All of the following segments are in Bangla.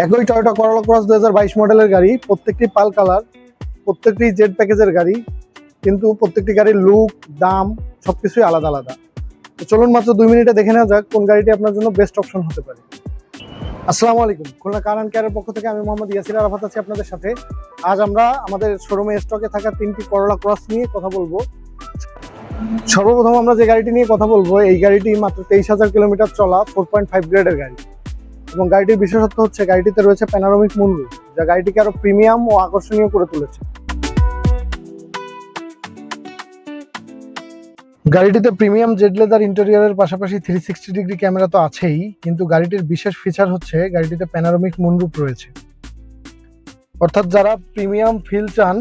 একই টয়োটা করোলা ক্রস 2022 মডেলের গাড়ি, প্রত্যেকটি পাল কালার, প্রত্যেকটি জেড প্যাকেজের গাড়ি, কিন্তু প্রত্যেকটি গাড়ির লুক, দাম সবকিছুই আলাদা আলাদা। তো চলুন মাত্র 2 মিনিটে দেখে নেওয়া যাক কোন গাড়িটি আপনার জন্য বেস্ট অপশন হতে পারে। আসসালামু আলাইকুম, খুলনা কার অ্যান্ড কেয়ারের পক্ষ থেকে আমি মোহাম্মদ ইয়াসির আরাফাত আছি আপনাদের সাথে। আজ আমরা আমাদের শোরুমে স্টকে থাকা 3টি করোলা ক্রস নিয়ে কথা বলবো। সর্বপ্রথম আমরা যে গাড়িটি নিয়ে কথা বলবো, এই গাড়িটি মাত্র 23,000 কিলোমিটার চলা 4.5 গ্রেডের গাড়ি এবং গাড়িটির বিশেষত্ব হচ্ছে গাড়িটিতে রয়েছে প্যানোরামিক মুনরুফ, যা গাড়িটিকে আরো প্রিমিয়াম ও আকর্ষণীয় করে তুলেছে। গাড়িটিতে প্রিমিয়াম জেড লেদার ইন্টেরিয়রের পাশাপাশি 360 ডিগ্রি ক্যামেরা তো আছেই, কিন্তু গাড়িটির বিশেষ ফিচার হচ্ছে গাড়িটিতে প্যানোরামিক মুনরুফ রয়েছে। অর্থাৎ যারা প্রিমিয়াম ফিল চান,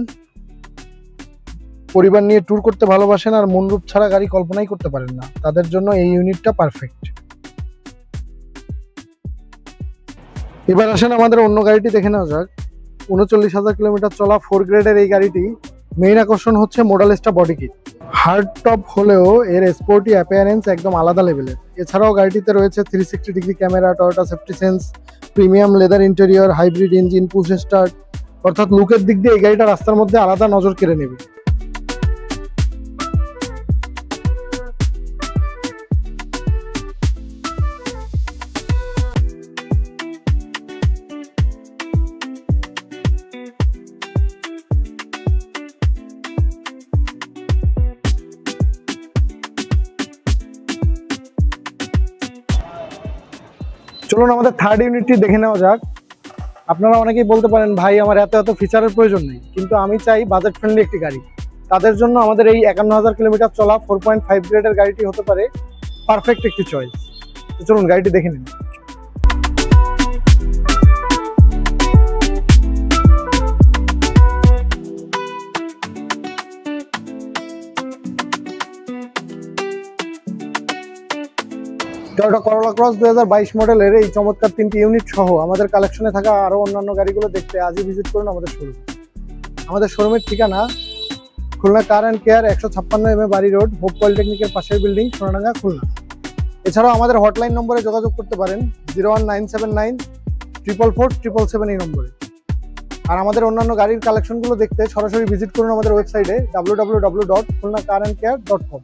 পরিবার নিয়ে ট্যুর করতে ভালোবাসেন আর মুনরুফ ছাড়া গাড়ি কল্পনাই করতে পারেন না, তাদের জন্য এই ইউনিটটা পারফেক্ট। এবার আসেন আমাদের অন্য গাড়িটি দেখে নেওয়া যাক। 39,000 কিলোমিটার চলা 4 গ্রেডের এই গাড়িটি মেইন আকর্ষণ হচ্ছে মডালিস্টা বডি কিট। হার্ড টপ হলেও এর স্পোর্টি অ্যাপিয়ারেন্স একদম আলাদা লেভেলের। এছাড়াও গাড়িটিতে রয়েছে 360 degree camera, Toyota safety sense, premium leather interior, hybrid engine, push start. অর্থাৎ লুকের দিক দিয়ে এই গাড়িটা রাস্তার মধ্যে আলাদা নজর কেড়ে নেবে। চলুন আমাদের থার্ড ইউনিটটি দেখে নেওয়া যাক। আপনারা অনেকেই বলতে পারেন, ভাই আমার এত এত ফিচারের প্রয়োজন নেই, কিন্তু আমি চাই বাজেট ফ্রেন্ডলি একটি গাড়ি। তাদের জন্য আমাদের এই 51,000 কিলোমিটার চলা 4.5 গ্রেডের গাড়িটি হতে পারে পারফেক্ট একটি চয়েস। তো চলুন গাড়িটি দেখে নিন। টয়োটা করোলা ক্রস 2022 মডেলের এই চমৎকার 3টি ইউনিট সহ আমাদের কালেকশনে থাকা আরো অন্যান্য গাড়িগুলো দেখতে আজই ভিজিট করুন আমাদের শোরুম। আমাদের শোরুমের ঠিকানা খুলনা কার অ্যান্ড কেয়ার, 156 বাড়ি রোড, হোপ পলিটেকনিকের পাশের বিল্ডিং, সোনাডাঙ্গা, খুলনা। এছাড়াও আমাদের হটলাইন নম্বরে যোগাযোগ করতে পারেন 01979 444 777 এই নম্বরে। আর আমাদের অন্যান্য গাড়ির কালেকশনগুলো দেখতে সরাসরি ভিজিট করুন আমাদের ওয়েবসাইটে www.khulnacarandcare.com।